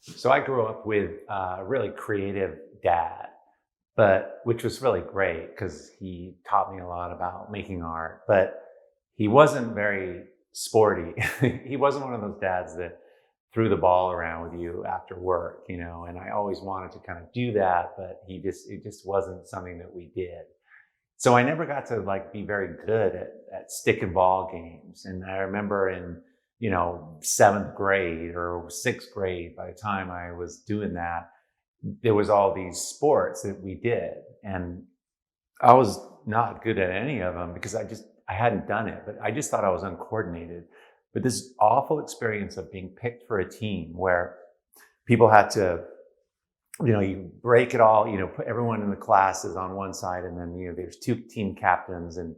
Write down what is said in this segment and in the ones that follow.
So I grew up with a really creative dad, but which was really great because he taught me a lot about making art. But he wasn't very sporty. He wasn't one of those dads that threw the ball around with you after work, you know. And I always wanted to kind of do that, but it just wasn't something that we did. So I never got to like be very good at stick and ball games. And I remember in, you know, seventh grade or sixth grade, by the time I was doing that, there was all these sports that we did. And I was not good at any of them because I hadn't done it, but I just thought I was uncoordinated. But this awful experience of being picked for a team where people had to, you know, you break it all, you know, put everyone in the classes on one side, and then, you know, there's two team captains, and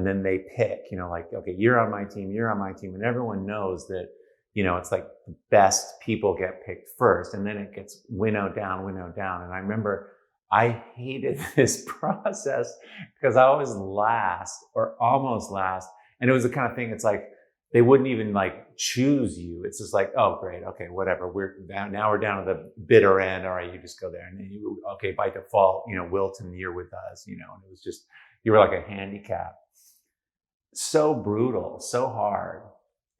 then they pick, you know, like, okay, you're on my team, you're on my team. And everyone knows that, you know, it's like the best people get picked first, and then it gets winnowed down, winnowed down. And I remember I hated this process because I was last or almost last. And it was the kind of thing, it's like, they wouldn't even like choose you. It's just like, oh, great. Okay, whatever. We're down, now we're down to the bitter end. All right, you just go there. And then you, okay, by default, you know, Wilton, you're with us, you know, and it was just, you were like a handicap. So brutal, so hard.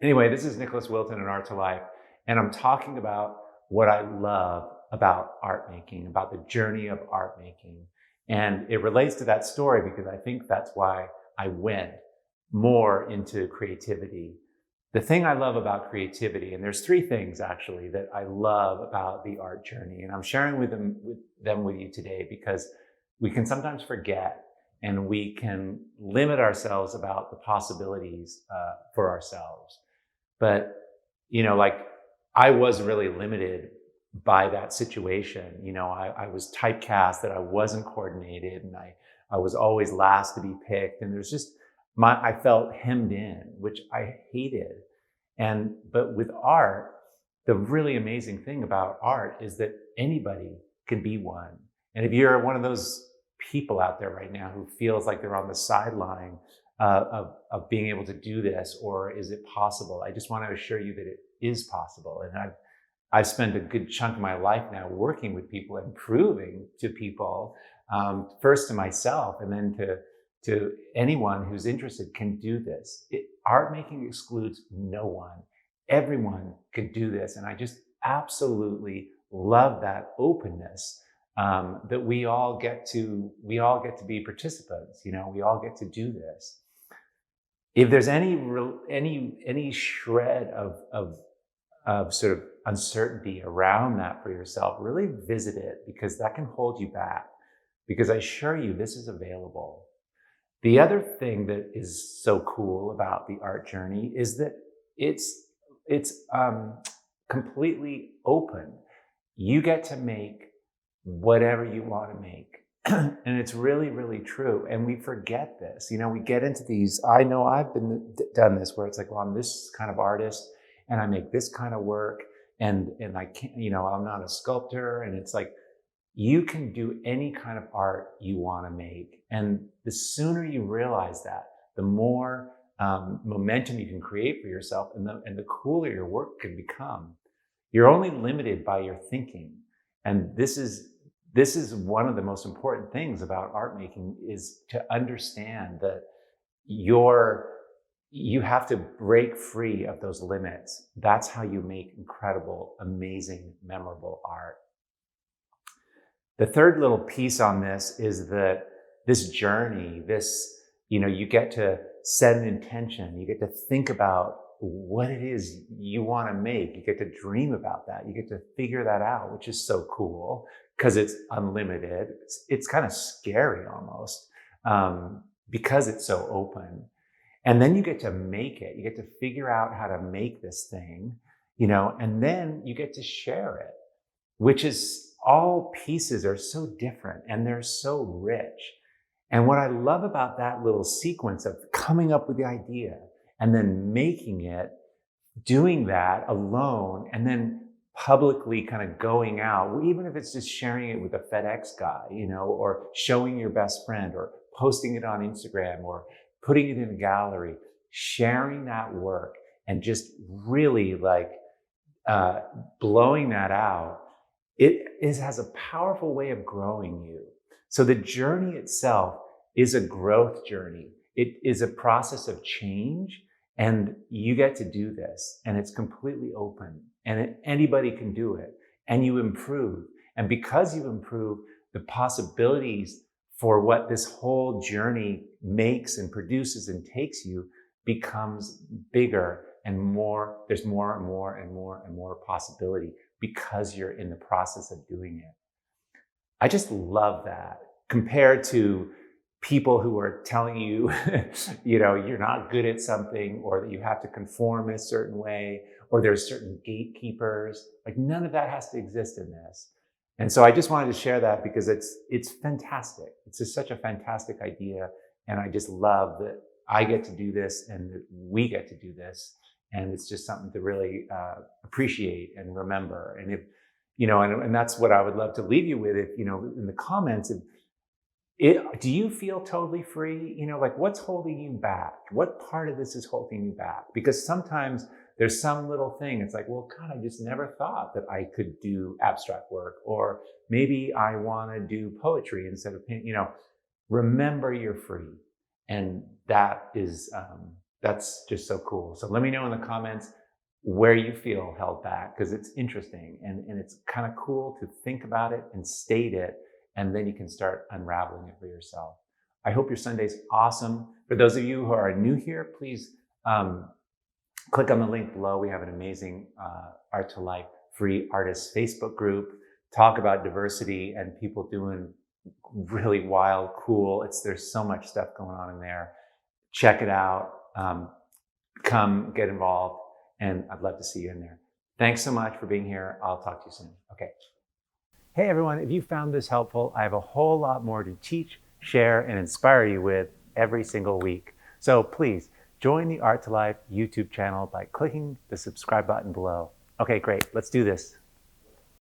Anyway, this is Nicholas Wilton in Art to Life, and I'm talking about what I love about art making, about the journey of art making. And it relates to that story because I think that's why I went more into creativity. The thing I love about creativity, and there's three things actually that I love about the art journey, and I'm sharing them with you today because we can sometimes forget and we can limit ourselves about the possibilities for ourselves. But, you know, like I was really limited by that situation. You know, I was typecast that I wasn't coordinated, and I was always last to be picked. And there's just I felt hemmed in, which I hated. But with art, the really amazing thing about art is that anybody can be one. And if you're one of those people out there right now who feels like they're on the sideline of being able to do this, or is it possible? I just want to assure you that it is possible. And I've spent a good chunk of my life now working with people and proving to people, first to myself and then to anyone who's interested, can do this. Art making excludes no one. Everyone can do this. And I just absolutely love that openness, that we all get to be participants. You know, we all get to do this. If there's any shred of sort of uncertainty around that for yourself, really visit it, because that can hold you back. Because I assure you, this is available. The other thing that is so cool about the art journey is that it's completely open. You get to make whatever you want to make. And it's really, really true. And we forget this. You know, we get into these, I know I've done this where it's like, well, I'm this kind of artist and I make this kind of work, and I can't, you know, I'm not a sculptor. And it's like, you can do any kind of art you want to make. And the sooner you realize that, the more momentum you can create for yourself, and the cooler your work can become. You're only limited by your thinking. And this is one of the most important things about art making, is to understand that you have to break free of those limits. That's how you make incredible, amazing, memorable art. The third little piece on this is that this journey, you know, you get to set an intention. You get to think about what it is you want to make. You get to dream about that. You get to figure that out, which is so cool because it's unlimited. It's kind of scary almost, because it's so open. And then you get to make it. You get to figure out how to make this thing, you know, and then you get to share it, which is, all pieces are so different and they're so rich. And what I love about that little sequence of coming up with the idea and then making it, doing that alone, and then publicly kind of going out, even if it's just sharing it with a FedEx guy, you know, or showing your best friend, or posting it on Instagram, or putting it in a gallery, sharing that work and just really like blowing that out, has a powerful way of growing you. So the journey itself is a growth journey. It is a process of change, and you get to do this, and it's completely open, and anybody can do it, and you improve. And because you improve, the possibilities for what this whole journey makes and produces and takes you becomes bigger and more. There's more and more and more and more possibility because you're in the process of doing it. I just love that compared to people who are telling you, you're not good at something, or that you have to conform in a certain way, or there's certain gatekeepers. Like, none of that has to exist in this. And so I just wanted to share that because it's fantastic. It's just such a fantastic idea. And I just love that I get to do this and that we get to do this. And it's just something to really appreciate and remember. And if, and that's what I would love to leave you with. If, in the comments, do you feel totally free? Like, what's holding you back? What part of this is holding you back? Because sometimes there's some little thing. It's like, well, God, I just never thought that I could do abstract work, or maybe I want to do poetry instead of painting. Remember you're free. And that is, that's just so cool. So let me know in the comments where you feel held back, because it's interesting and it's kind of cool to think about it and state it. And then you can start unraveling it for yourself. I hope your Sunday's awesome. For those of you who are new here, please click on the link below. We have an amazing Art to Life free artists Facebook group. Talk about diversity and people doing really wild, cool. There's so much stuff going on in there. Check it out. Come get involved, and I'd love to see you in there. Thanks so much for being here. I'll talk to you soon. Okay. Hey everyone, if you found this helpful, I have a whole lot more to teach, share, and inspire you with every single week. So please join the Art to Life YouTube channel by clicking the subscribe button below. Okay, great. Let's do this.